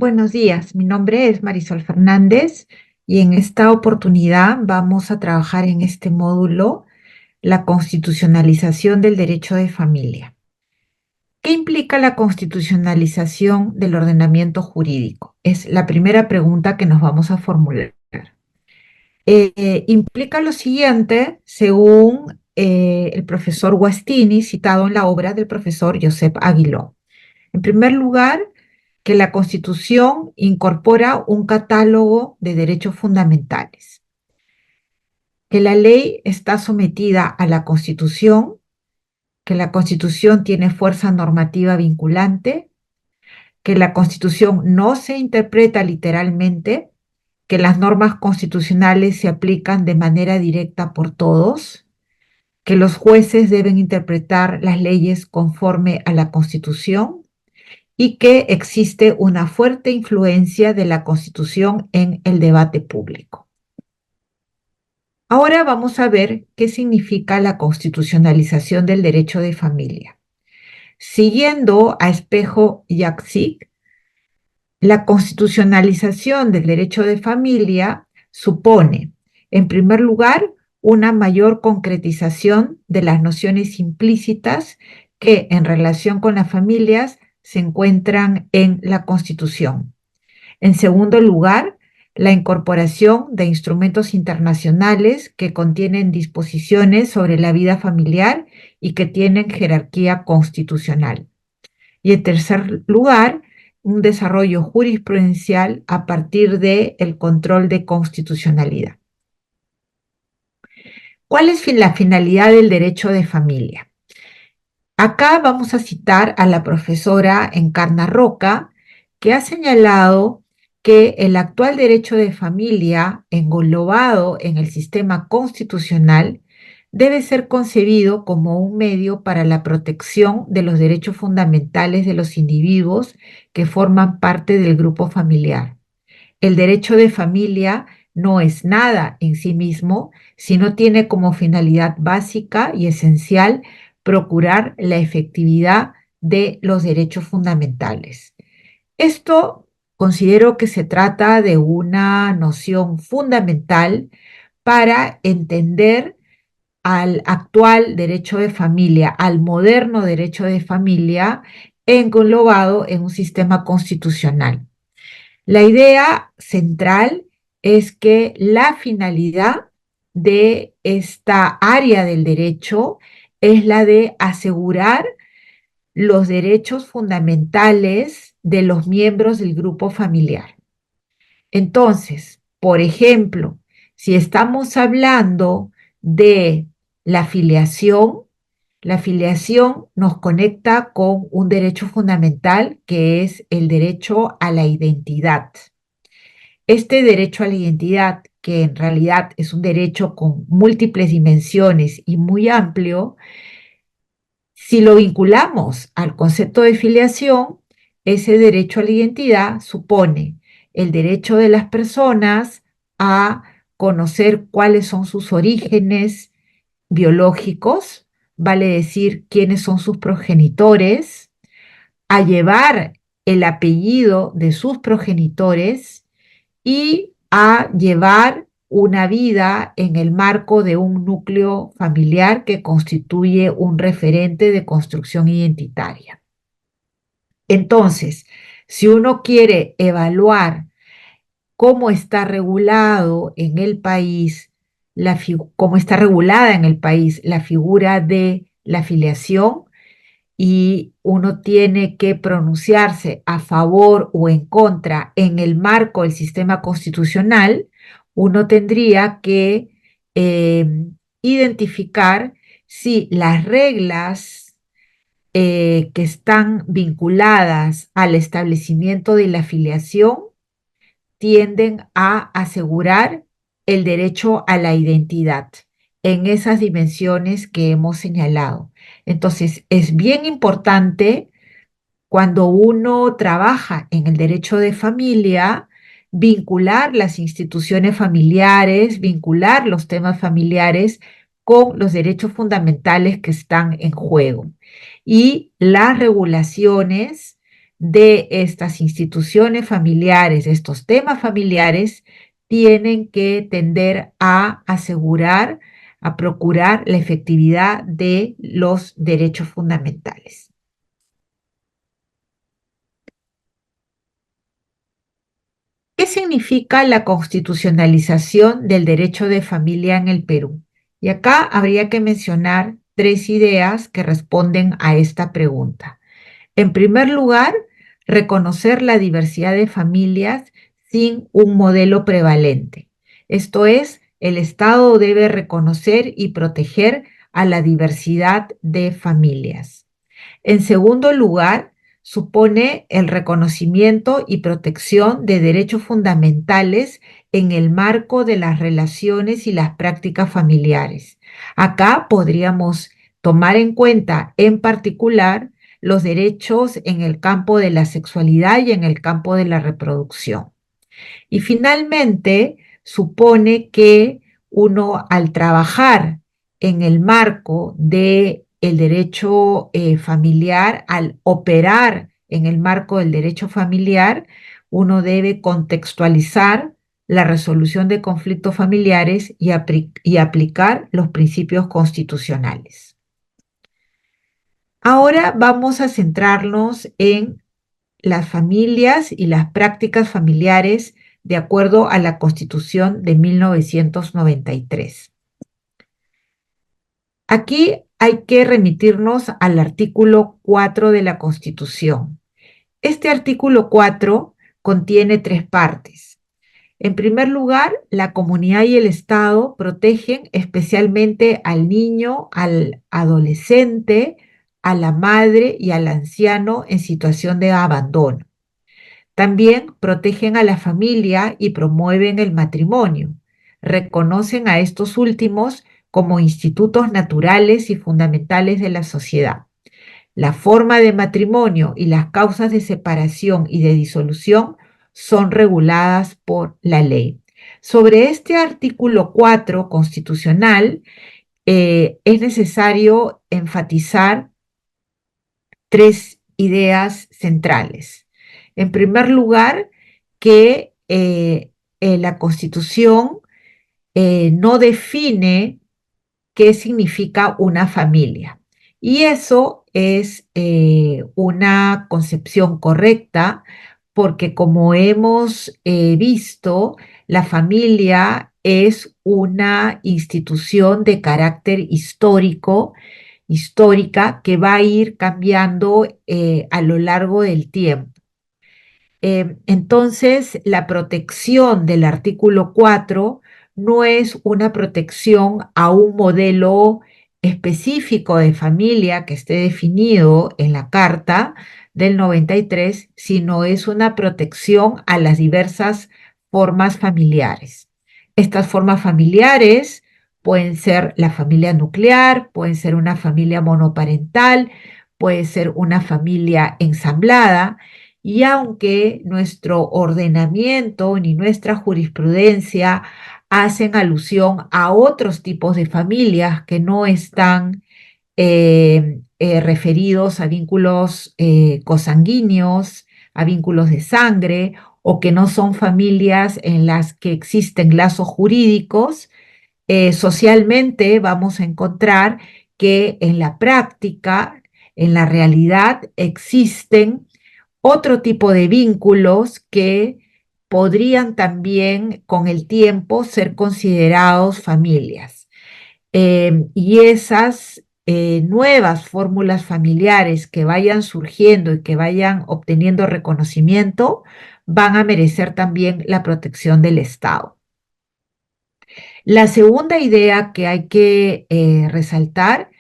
Buenos días, mi nombre es Marisol Fernández y en esta oportunidad vamos a trabajar en este módulo la constitucionalización del derecho de familia. ¿Qué implica la constitucionalización del ordenamiento jurídico? Es la primera pregunta que nos vamos a formular. Implica lo siguiente, según el profesor Guastini, citado en la obra del profesor Josep Aguiló. En primer lugar, que la Constitución incorpora un catálogo de derechos fundamentales, que la ley está sometida a la Constitución, que la Constitución tiene fuerza normativa vinculante, que la Constitución no se interpreta literalmente, que las normas constitucionales se aplican de manera directa por todos, que los jueces deben interpretar las leyes conforme a la Constitución y que existe una fuerte influencia de la Constitución en el debate público. Ahora vamos a ver qué significa la constitucionalización del derecho de familia. Siguiendo a Espejo y Jaksic, la constitucionalización del derecho de familia supone, en primer lugar, una mayor concretización de las nociones implícitas que en relación con las familias se encuentran en la Constitución. En segundo lugar, la incorporación de instrumentos internacionales que contienen disposiciones sobre la vida familiar y que tienen jerarquía constitucional. Y en tercer lugar, un desarrollo jurisprudencial a partir del control de constitucionalidad. ¿Cuál es la finalidad del derecho de familia? Acá vamos a citar a la profesora Encarna Roca, que ha señalado que el actual derecho de familia, englobado en el sistema constitucional, debe ser concebido como un medio para la protección de los derechos fundamentales de los individuos que forman parte del grupo familiar. El derecho de familia no es nada en sí mismo, sino tiene como finalidad básica y esencial procurar la efectividad de los derechos fundamentales. Esto considero que se trata de una noción fundamental para entender al actual derecho de familia, al moderno derecho de familia, englobado en un sistema constitucional. La idea central es que la finalidad de esta área del derecho es la de asegurar los derechos fundamentales de los miembros del grupo familiar. Entonces, por ejemplo, si estamos hablando de la filiación nos conecta con un derecho fundamental que es el derecho a la identidad. Este derecho a la identidad, que en realidad es un derecho con múltiples dimensiones y muy amplio, si lo vinculamos al concepto de filiación, ese derecho a la identidad supone el derecho de las personas a conocer cuáles son sus orígenes biológicos, vale decir quiénes son sus progenitores, a llevar el apellido de sus progenitores y a llevar una vida en el marco de un núcleo familiar que constituye un referente de construcción identitaria. Entonces, si uno quiere evaluar cómo está regulado en el país, cómo está regulada en el país la figura de la filiación, y uno tiene que pronunciarse a favor o en contra en el marco del sistema constitucional, uno tendría que identificar si las reglas que están vinculadas al establecimiento de la filiación tienden a asegurar el derecho a la identidad en esas dimensiones que hemos señalado. Entonces, es bien importante cuando uno trabaja en el derecho de familia, vincular las instituciones familiares, vincular los temas familiares con los derechos fundamentales que están en juego. Y las regulaciones de estas instituciones familiares, estos temas familiares, tienen que tender a asegurar, a procurar la efectividad de los derechos fundamentales. ¿Qué significa la constitucionalización del derecho de familia en el Perú? Y acá habría que mencionar tres ideas que responden a esta pregunta. En primer lugar, reconocer la diversidad de familias sin un modelo prevalente. Esto es, el Estado debe reconocer y proteger a la diversidad de familias. En segundo lugar, supone el reconocimiento y protección de derechos fundamentales en el marco de las relaciones y las prácticas familiares. Acá podríamos tomar en cuenta en particular los derechos en el campo de la sexualidad y en el campo de la reproducción. Y finalmente, supone que uno al trabajar en el marco del derecho familiar, al operar en el marco del derecho familiar, uno debe contextualizar la resolución de conflictos familiares y aplicar los principios constitucionales. Ahora vamos a centrarnos en las familias y las prácticas familiares de acuerdo a la Constitución de 1993. Aquí hay que remitirnos al artículo 4 de la Constitución. Este artículo 4 contiene tres partes. En primer lugar, la comunidad y el Estado protegen especialmente al niño, al adolescente, a la madre y al anciano en situación de abandono. También protegen a la familia y promueven el matrimonio. Reconocen a estos últimos como institutos naturales y fundamentales de la sociedad. La forma de matrimonio y las causas de separación y de disolución son reguladas por la ley. Sobre este artículo 4 constitucional, es necesario enfatizar tres ideas centrales. En primer lugar, que la Constitución no define qué significa una familia. Y eso es una concepción correcta porque como hemos visto, la familia es una institución de carácter histórica que va a ir cambiando a lo largo del tiempo. Entonces, la protección del artículo 4 no es una protección a un modelo específico de familia que esté definido en la Carta del 93, sino es una protección a las diversas formas familiares. Estas formas familiares pueden ser la familia nuclear, pueden ser una familia monoparental, puede ser una familia ensamblada, y aunque nuestro ordenamiento ni nuestra jurisprudencia hacen alusión a otros tipos de familias que no están referidos a vínculos cosanguíneos, a vínculos de sangre, o que no son familias en las que existen lazos jurídicos, socialmente vamos a encontrar que en la práctica, en la realidad, existen otro tipo de vínculos que podrían también con el tiempo ser considerados familias. Y esas nuevas fórmulas familiares que vayan surgiendo y que vayan obteniendo reconocimiento van a merecer también la protección del Estado. La segunda idea que hay que resaltar,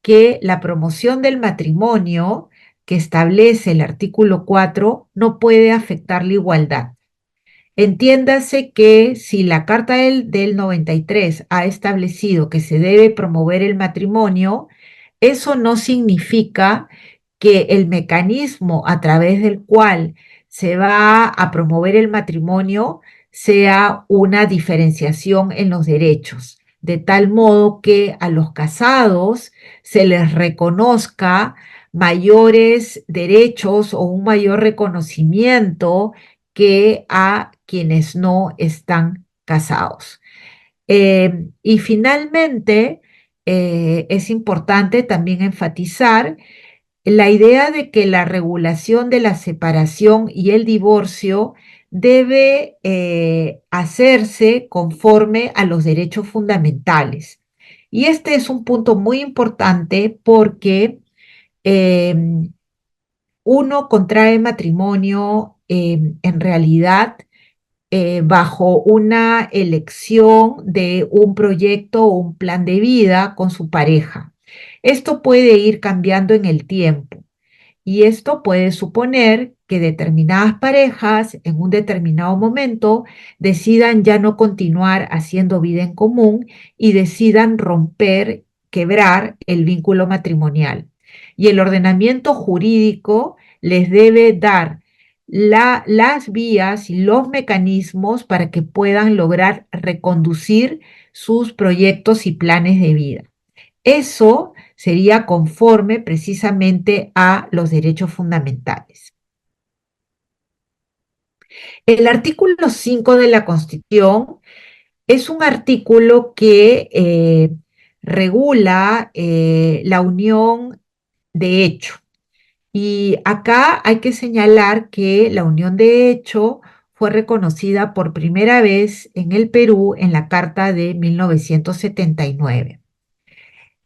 que la promoción del matrimonio que establece el artículo 4 no puede afectar la igualdad. Entiéndase que si la Carta del 93 ha establecido que se debe promover el matrimonio, eso no significa que el mecanismo a través del cual se va a promover el matrimonio sea una diferenciación en los derechos, de tal modo que a los casados se les reconozca mayores derechos o un mayor reconocimiento que a quienes no están casados. Y finalmente, es importante también enfatizar la idea de que la regulación de la separación y el divorcio debe hacerse conforme a los derechos fundamentales. Y este es un punto muy importante porque eh, uno contrae matrimonio en realidad bajo una elección de un proyecto o un plan de vida con su pareja. Esto puede ir cambiando en el tiempo. Y esto puede suponer que determinadas parejas en un determinado momento decidan ya no continuar haciendo vida en común y decidan romper, quebrar el vínculo matrimonial. Y el ordenamiento jurídico les debe dar las vías y los mecanismos para que puedan lograr reconducir sus proyectos y planes de vida. Eso sería conforme precisamente a los derechos fundamentales. El artículo 5 de la Constitución es un artículo que regula la unión de hecho. Y acá hay que señalar que la unión de hecho fue reconocida por primera vez en el Perú en la Carta de 1979.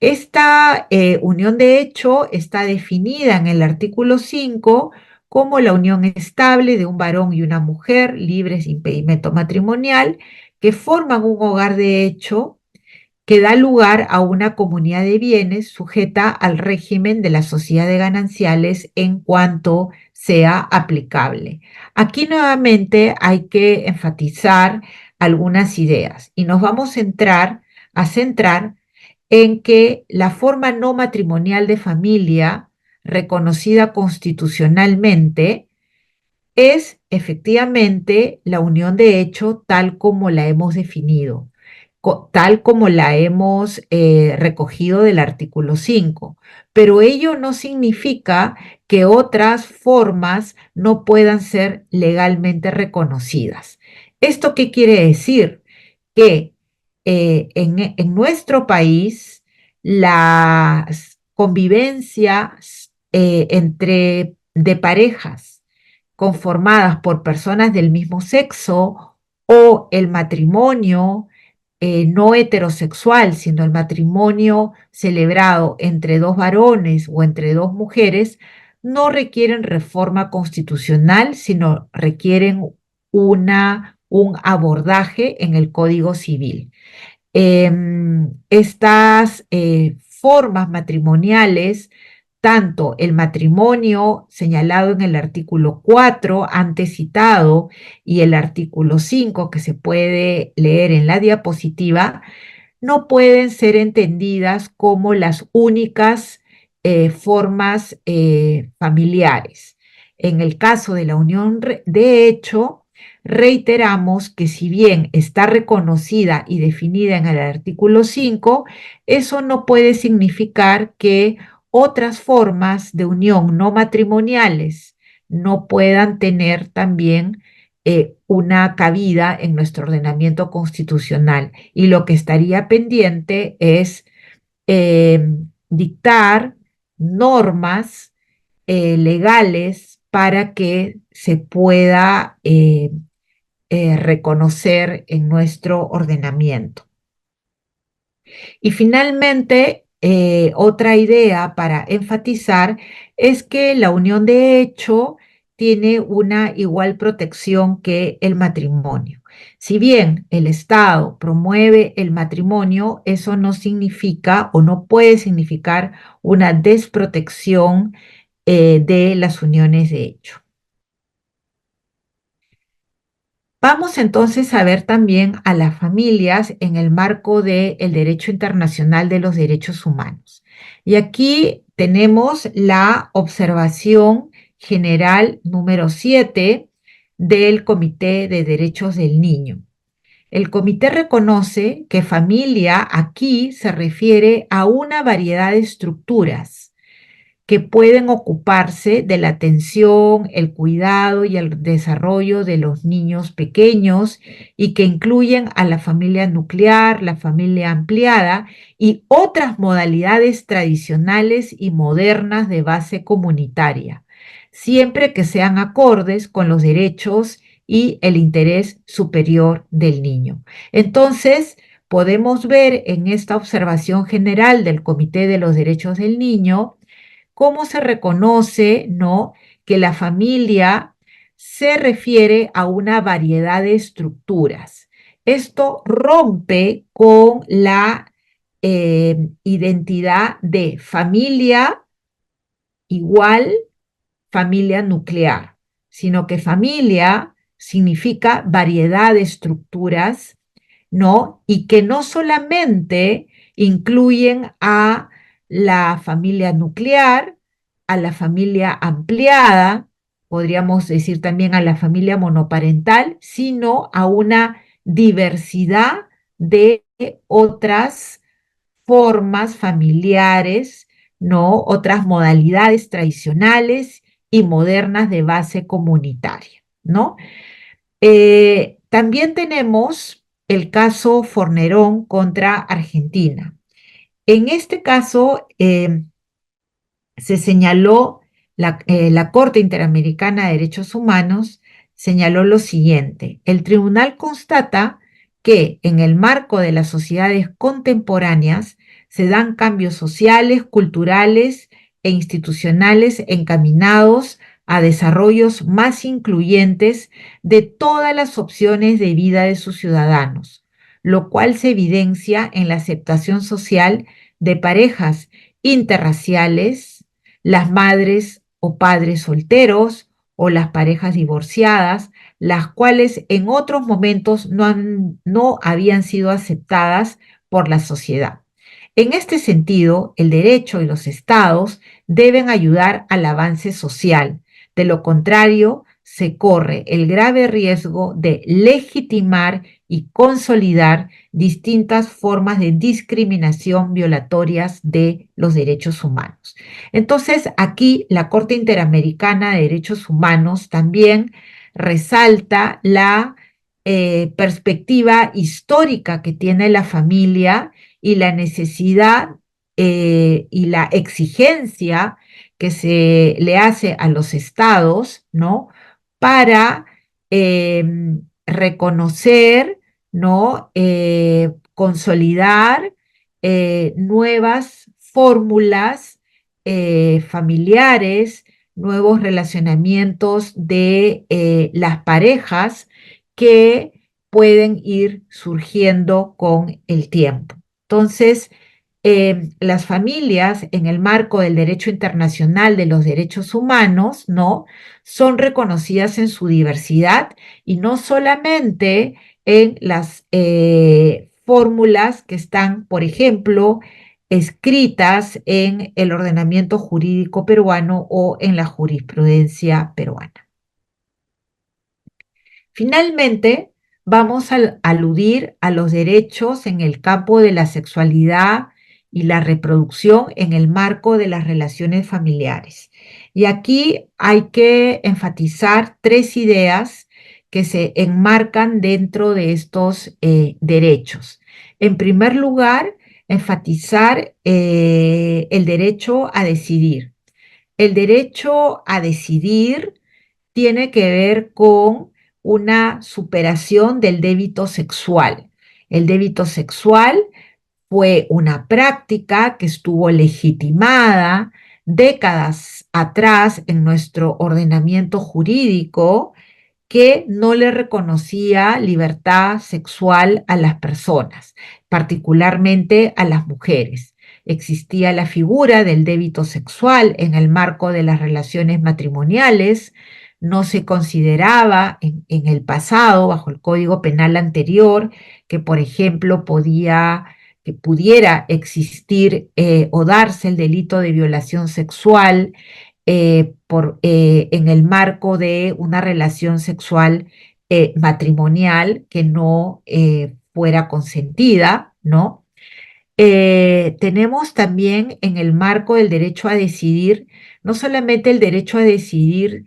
Esta unión de hecho está definida en el artículo 5 como la unión estable de un varón y una mujer libres de impedimento matrimonial que forman un hogar de hecho que da lugar a una comunidad de bienes sujeta al régimen de la sociedad de gananciales en cuanto sea aplicable. Aquí nuevamente hay que enfatizar algunas ideas y nos vamos a centrar en que la forma no matrimonial de familia reconocida constitucionalmente es efectivamente la unión de hecho tal como la hemos definido, tal como la hemos recogido del artículo 5. Pero ello no significa que otras formas no puedan ser legalmente reconocidas. ¿Esto qué quiere decir? Que en nuestro país las convivencias de parejas conformadas por personas del mismo sexo o el matrimonio no heterosexual, sino el matrimonio celebrado entre dos varones o entre dos mujeres, no requieren reforma constitucional, sino requieren un abordaje en el Código Civil. Estas formas matrimoniales, tanto el matrimonio señalado en el artículo 4 antes citado y el artículo 5 que se puede leer en la diapositiva, no pueden ser entendidas como las únicas formas familiares. En el caso de la unión de hecho, reiteramos que si bien está reconocida y definida en el artículo 5, eso no puede significar que otras formas de unión no matrimoniales no puedan tener también una cabida en nuestro ordenamiento constitucional. Y lo que estaría pendiente es dictar normas legales para que se pueda reconocer en nuestro ordenamiento. Y finalmente, otra idea para enfatizar es que la unión de hecho tiene una igual protección que el matrimonio. Si bien el Estado promueve el matrimonio, eso no significa o no puede significar una desprotección de las uniones de hecho. Vamos entonces a ver también a las familias en el marco del derecho internacional de los derechos humanos. Y aquí tenemos la observación general número 7 del Comité de Derechos del Niño. El comité reconoce que familia aquí se refiere a una variedad de estructuras que pueden ocuparse de la atención, el cuidado y el desarrollo de los niños pequeños y que incluyen a la familia nuclear, la familia ampliada y otras modalidades tradicionales y modernas de base comunitaria, siempre que sean acordes con los derechos y el interés superior del niño. Entonces, podemos ver en esta observación general del Comité de los Derechos del Niño cómo se reconoce, ¿no?, que la familia se refiere a una variedad de estructuras. Esto rompe con la identidad de familia igual familia nuclear, sino que familia significa variedad de estructuras, ¿no? Y que no solamente incluyen a la familia nuclear, a la familia ampliada, podríamos decir también a la familia monoparental, sino a una diversidad de otras formas familiares, ¿no? Otras modalidades tradicionales y modernas de base comunitaria, ¿no? También tenemos el caso Fornerón contra Argentina. En este caso, se señaló, la Corte Interamericana de Derechos Humanos señaló lo siguiente: el tribunal constata que en el marco de las sociedades contemporáneas se dan cambios sociales, culturales e institucionales encaminados a desarrollos más incluyentes de todas las opciones de vida de sus ciudadanos, lo cual se evidencia en la aceptación social de parejas interraciales, las madres o padres solteros o las parejas divorciadas, las cuales en otros momentos no habían sido aceptadas por la sociedad. En este sentido, el derecho y los estados deben ayudar al avance social. De lo contrario, se corre el grave riesgo de legitimar y consolidar distintas formas de discriminación violatorias de los derechos humanos. Entonces, aquí la Corte Interamericana de Derechos Humanos también resalta la perspectiva histórica que tiene la familia y la necesidad y la exigencia que se le hace a los estados, ¿no?, para reconocer, ¿no?, consolidar nuevas fórmulas familiares, nuevos relacionamientos de las parejas que pueden ir surgiendo con el tiempo. Entonces, las familias, en el marco del derecho internacional de los derechos humanos, ¿no?, son reconocidas en su diversidad y no solamente en las fórmulas que están, por ejemplo, escritas en el ordenamiento jurídico peruano o en la jurisprudencia peruana. Finalmente, vamos a aludir a los derechos en el campo de la sexualidad y la reproducción en el marco de las relaciones familiares. Y aquí hay que enfatizar tres ideas que se enmarcan dentro de estos derechos. En primer lugar, enfatizar el derecho a decidir. El derecho a decidir tiene que ver con una superación del débito sexual. El débito sexual fue una práctica que estuvo legitimada décadas atrás en nuestro ordenamiento jurídico, que no le reconocía libertad sexual a las personas, particularmente a las mujeres. Existía la figura del débito sexual en el marco de las relaciones matrimoniales. No se consideraba en el pasado, bajo el Código Penal anterior, que, por ejemplo, que pudiera existir o darse el delito de violación sexual en el marco de una relación sexual matrimonial que no fuera consentida, ¿no? Tenemos también en el marco del derecho a decidir, no solamente el derecho a decidir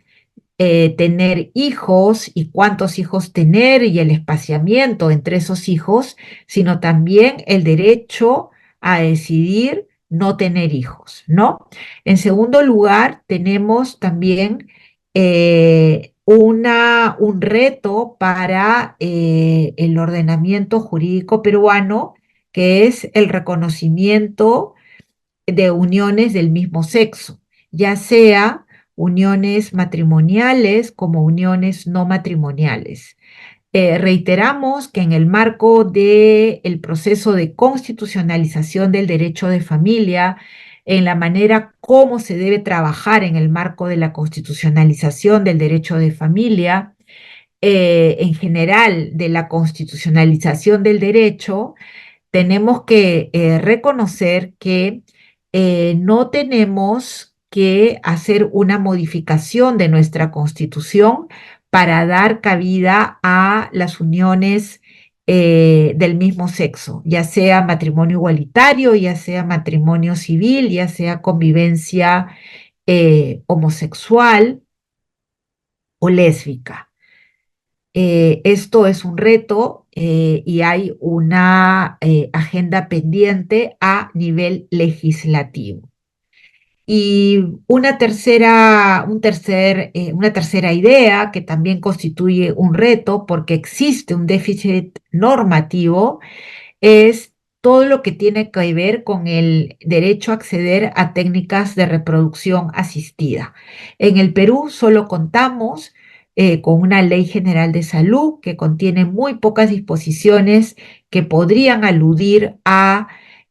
tener hijos y cuántos hijos tener y el espaciamiento entre esos hijos, sino también el derecho a decidir no tener hijos, ¿no? En segundo lugar, tenemos también un reto para el ordenamiento jurídico peruano, que es el reconocimiento de uniones del mismo sexo, ya sea uniones matrimoniales como uniones no matrimoniales. Reiteramos que en el marco del proceso de constitucionalización del derecho de familia, en la manera como se debe trabajar en el marco de la constitucionalización del derecho de familia, en general de la constitucionalización del derecho, tenemos que reconocer que no tenemos que hacer una modificación de nuestra constitución para dar cabida a las uniones del mismo sexo, ya sea matrimonio igualitario, ya sea matrimonio civil, ya sea convivencia homosexual o lésbica. Esto es un reto y hay una agenda pendiente a nivel legislativo. Y una tercera idea que también constituye un reto porque existe un déficit normativo es todo lo que tiene que ver con el derecho a acceder a técnicas de reproducción asistida. En el Perú solo contamos con una ley general de salud que contiene muy pocas disposiciones que podrían aludir a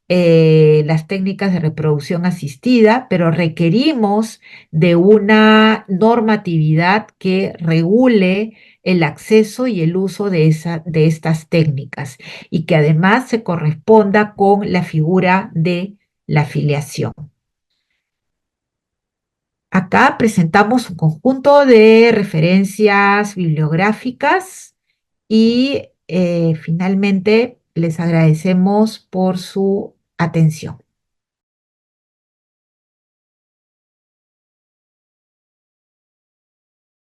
las técnicas de reproducción asistida, pero requerimos de una normatividad que regule el acceso y el uso de estas técnicas y que además se corresponda con la figura de la filiación. Acá presentamos un conjunto de referencias bibliográficas y finalmente les agradecemos por su atención.